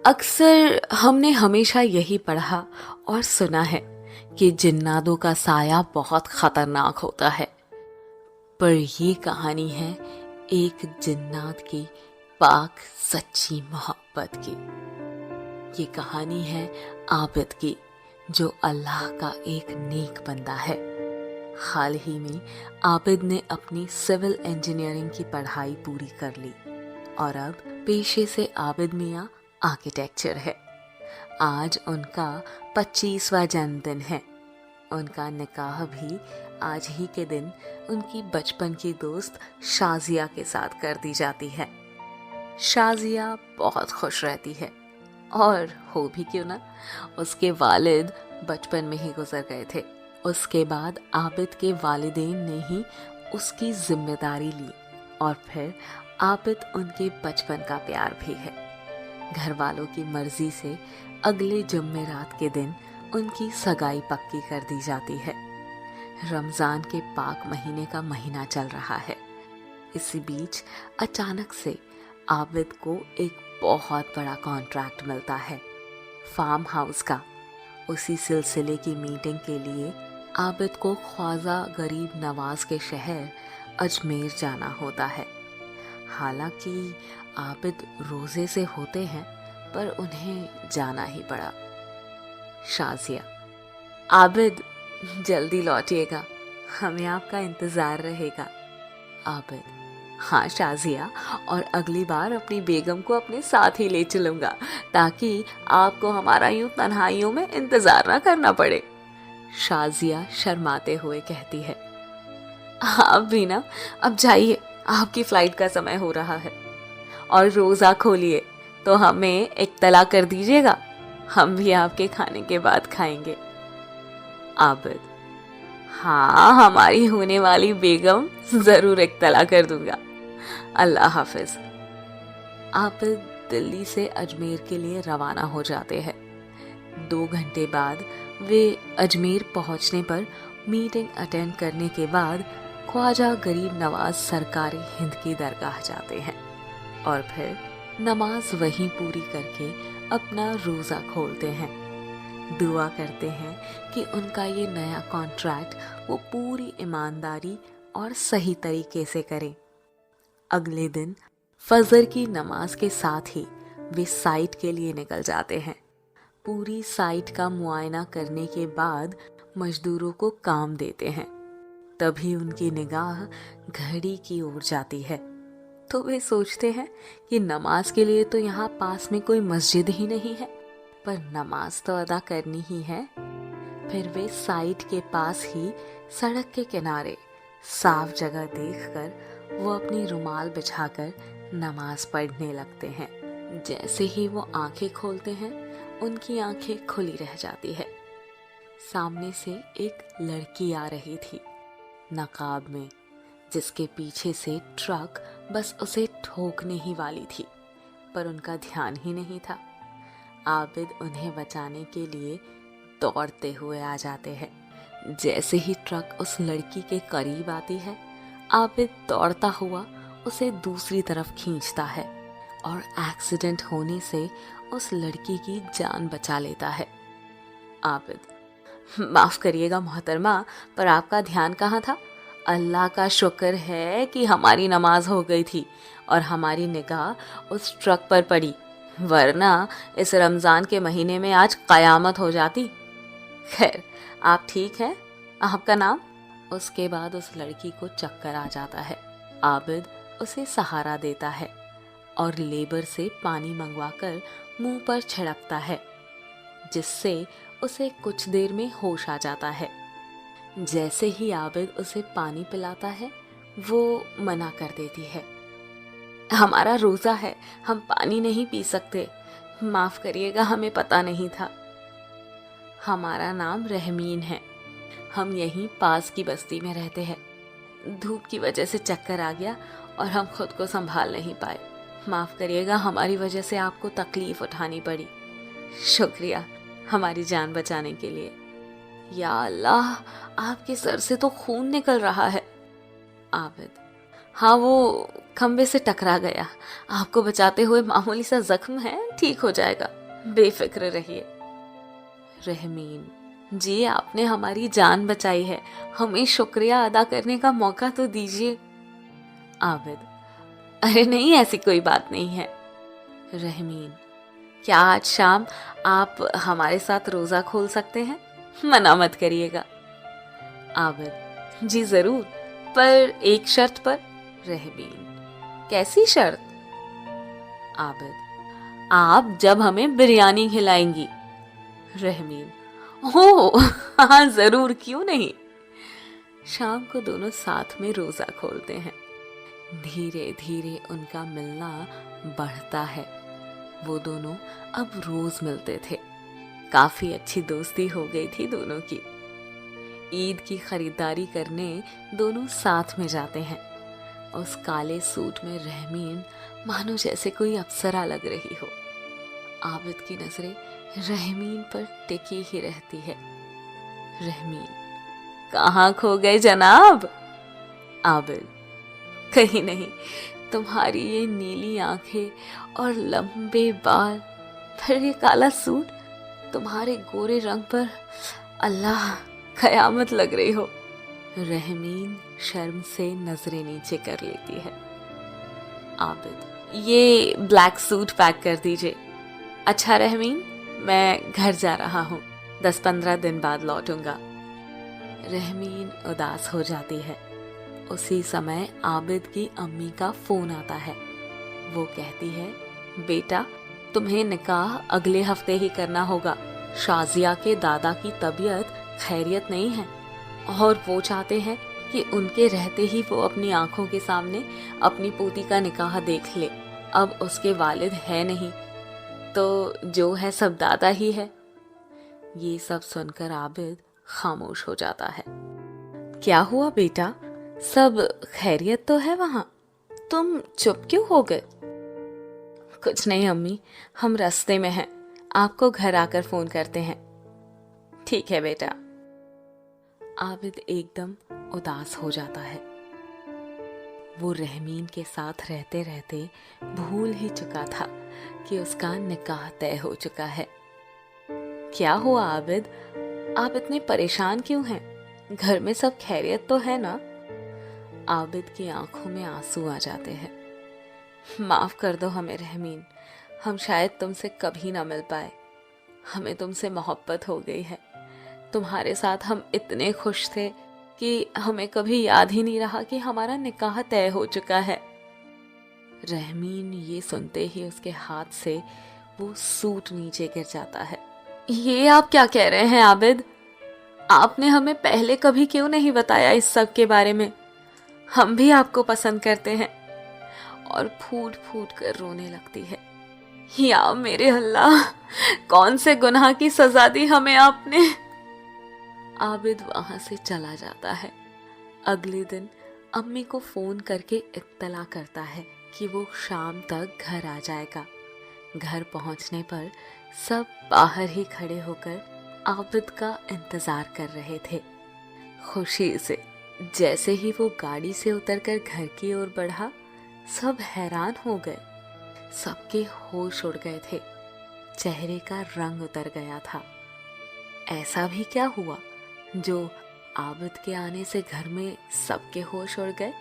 अक्सर हमने हमेशा यही पढ़ा और सुना है कि जिन्नातों का साया बहुत खतरनाक होता है। पर ये कहानी है एक जिन्नात की पाक सच्ची मोहब्बत की। ये कहानी है आबिद की, जो अल्लाह का एक नेक बंदा है। हाल ही में आबिद ने अपनी सिविल इंजीनियरिंग की पढ़ाई पूरी कर ली और अब पेशे से आबिद मियाँ आर्किटेक्चर है। आज उनका 25वां जन्मदिन है। उनका निकाह भी आज ही के दिन उनकी बचपन की दोस्त शाजिया के साथ कर दी जाती है। शाजिया बहुत खुश रहती है और हो भी क्यों ना, उसके वालिद बचपन में ही गुजर गए थे। उसके बाद आबिद के वालिदैन ने ही उसकी जिम्मेदारी ली और फिर आबिद उनके बचपन का प्यार भी है। घर वालों की मर्जी से अगले जुम्मेरात के दिन उनकी सगाई पक्की कर दी जाती है। रमज़ान के पाक महीने का महीना चल रहा है। इसी बीच अचानक से आबिद को एक बहुत बड़ा कॉन्ट्रैक्ट मिलता है, फार्म हाउस का। उसी सिलसिले की मीटिंग के लिए आबिद को ख्वाजा गरीब नवाज के शहर अजमेर जाना होता है। हालांकि आबिद रोजे से होते हैं, पर उन्हें जाना ही पड़ा। शाजिया: आबिद, जल्दी लौटिएगा, हमें आपका इंतज़ार रहेगा। आबिद: हाँ शाजिया, और अगली बार अपनी बेगम को अपने साथ ही ले चलूँगा ताकि आपको हमारा यूं तन्हाइयों में इंतज़ार ना करना पड़े। शाजिया शर्माते हुए कहती है, आप भी ना, अब जाइए, आपकी फ़्लाइट का समय हो रहा है। और रोज़ा खोलिए तो हमें इत्तला कर दीजिएगा, हम भी आपके खाने के बाद खाएंगे। आबिद: हाँ, हमारी होने वाली बेगम ज़रूर इत्तला कर दूंगा। अल्लाह हाफिज। आबिद दिल्ली से अजमेर के लिए रवाना हो जाते हैं। 2 घंटे बाद वे अजमेर पहुंचने पर मीटिंग अटेंड करने के बाद ख्वाजा गरीब नवाज सरकारी हिंद की दरगाह जाते हैं और फिर नमाज वहीं पूरी करके अपना रोज़ा खोलते हैं। दुआ करते हैं कि उनका ये नया कॉन्ट्रैक्ट वो पूरी ईमानदारी और सही तरीके से करें। अगले दिन फजर की नमाज के साथ ही वे साइट के लिए निकल जाते हैं। पूरी साइट का मुआयना करने के बाद मजदूरों को काम देते हैं। तभी उनकी निगाह घड़ी की ओर जाती है, तो वे सोचते हैं कि नमाज के लिए तो यहाँ पास में कोई मस्जिद ही नहीं है, पर नमाज तो अदा करनी ही है। फिर वे साइट के पास ही सड़क के किनारे साफ जगह देखकर वो अपनी रुमाल बिछाकर नमाज पढ़ने लगते हैं। जैसे ही वो आंखें खोलते हैं, उनकी आंखें खुली रह जाती है। सामने से एक लड़की आ रही थी, नकाब में, जिसके पीछे से ट्रक बस उसे ठोकने ही वाली थी, पर उनका ध्यान ही नहीं था। आबिद उन्हें बचाने के लिए दौड़ते हुए आ जाते हैं। जैसे ही ट्रक उस लड़की के करीब आती है, आबिद दौड़ता हुआ उसे दूसरी तरफ खींचता है और एक्सीडेंट होने से उस लड़की की जान बचा लेता है। आबिद: माफ़ करिएगा मोहतरमा, पर आपका ध्यान कहाँ था? अल्लाह का शुक्र है कि हमारी नमाज हो गई थी और हमारी निगाह उस ट्रक पर पड़ी, वरना इस रमज़ान के महीने में आज क़यामत हो जाती। खैर, आप ठीक हैं? आपका नाम? उसके बाद उस लड़की को चक्कर आ जाता है। आबिद उसे सहारा देता है और लेबर से पानी मंगवाकर मुंह पर छिड़कता है, जिससे उसे कुछ देर में होश आ जाता है। जैसे ही आबिद उसे पानी पिलाता है, वो मना कर देती है, हमारा रोज़ा है, हम पानी नहीं पी सकते, माफ़ करिएगा, हमें पता नहीं था। हमारा नाम रहमीन है, हम यहीं पास की बस्ती में रहते हैं। धूप की वजह से चक्कर आ गया और हम खुद को संभाल नहीं पाए, माफ़ करिएगा, हमारी वजह से आपको तकलीफ़ उठानी पड़ी। शुक्रिया हमारी जान बचाने के लिए। या अल्लाह, आपके सर से तो खून निकल रहा है। आबिद: हाँ, वो खंबे से टकरा गया। आपको बचाते हुए मामूली सा जख्म है, ठीक हो जाएगा, बेफिक्र रहिए। रहमीन, जी आपने हमारी जान बचाई है, हमें शुक्रिया अदा करने का मौका तो दीजिए। आबिद, अरे नहीं, ऐसी कोई बात नहीं है। रहमीन, क्या आज शाम आप हमारे साथ रोजा खोल सकते हैं? मना मत करिएगा। आबिद, जी जरूर, पर एक शर्त पर। रहमीन, कैसी शर्त? आबिद, आप जब हमें बिरयानी खिलाएंगी। रहमीन, हो हाँ जरूर, क्यों नहीं। शाम को दोनों साथ में रोजा खोलते हैं। धीरे धीरे उनका मिलना बढ़ता है। वो दोनों अब रोज मिलते थे। काफी अच्छी दोस्ती हो गई थी दोनों की। ईद की खरीदारी करने दोनों साथ में जाते हैं। उस काले सूट में रहमीन मानो जैसे कोई अप्सरा लग रही हो। आबिद की नजरें रहमीन पर टिकी ही रहती है। रहमीन, कहाँ खो गए जनाब? आबिद, कहीं नहीं, तुम्हारी ये नीली आंखें और लंबे बाल, फिर ये काला सूट, तुम्हारे गोरे रंग पर अल्लाह कयामत लग रही हो। रहमीन शर्म से नजरें नीचे कर लेती है। आबिद, ये ब्लैक सूट पैक कर दीजिए। अच्छा रहमीन, मैं घर जा रहा हूँ, 10-15 दिन बाद लौटूंगा। रहमीन उदास हो जाती है। उसी समय आबिद की अम्मी का फोन आता है। वो कहती है, बेटा तुम्हें निकाह अगले हफ्ते ही करना होगा। शाजिया के दादा की तबीयत खैरियत नहीं है और वो चाहते हैं कि उनके रहते ही वो अपनी आंखों के सामने अपनी पोती का निकाह देख ले। अब उसके वालिद है नहीं, तो जो है सब दादा ही है। ये सब सुनकर आबिद खामोश हो जाता है। क्या हुआ बेटा, सब खैरियत तो है वहां? तुम चुप क्यों हो गए? कुछ नहीं अम्मी, हम रास्ते में हैं, आपको घर आकर फोन करते हैं। ठीक है बेटा। आबिद एकदम उदास हो जाता है। वो रहमीन के साथ रहते रहते भूल ही चुका था कि उसका निकाह तय हो चुका है। क्या हुआ आबिद, आप इतने परेशान क्यों हैं? घर में सब खैरियत तो है ना? आबिद की आंखों में आंसू आ जाते हैं। माफ कर दो हमें रहमीन, हम शायद तुमसे कभी ना मिल पाए। हमें तुमसे मोहब्बत हो गई है। तुम्हारे साथ हम इतने खुश थे कि हमें कभी याद ही नहीं रहा कि हमारा निकाह तय हो चुका है। रहमीन ये सुनते ही उसके हाथ से वो सूट नीचे गिर जाता है। ये आप क्या कह रहे हैं आबिद? आपने हमें पहले कभी क्यों नहीं बताया इस सब के बारे में? हम भी आपको पसंद करते हैं। और फूट फूट कर रोने लगती है। या मेरे अल्लाह, कौन से गुनाह की सजा दी हमें आपने। आबिद वहां से चला जाता है। अगले दिन अम्मी को फोन करके इत्तला करता है कि वो शाम तक घर आ जाएगा। घर पहुंचने पर सब बाहर ही खड़े होकर आबिद का इंतजार कर रहे थे, खुशी से। जैसे ही वो गाड़ी से उतरकर घर की ओर बढ़ा, सब हैरान हो गए। सबके होश उड़ गए थे, चेहरे का रंग उतर गया था। ऐसा भी क्या हुआ जो आबिद के आने से घर में सबके होश उड़ गए?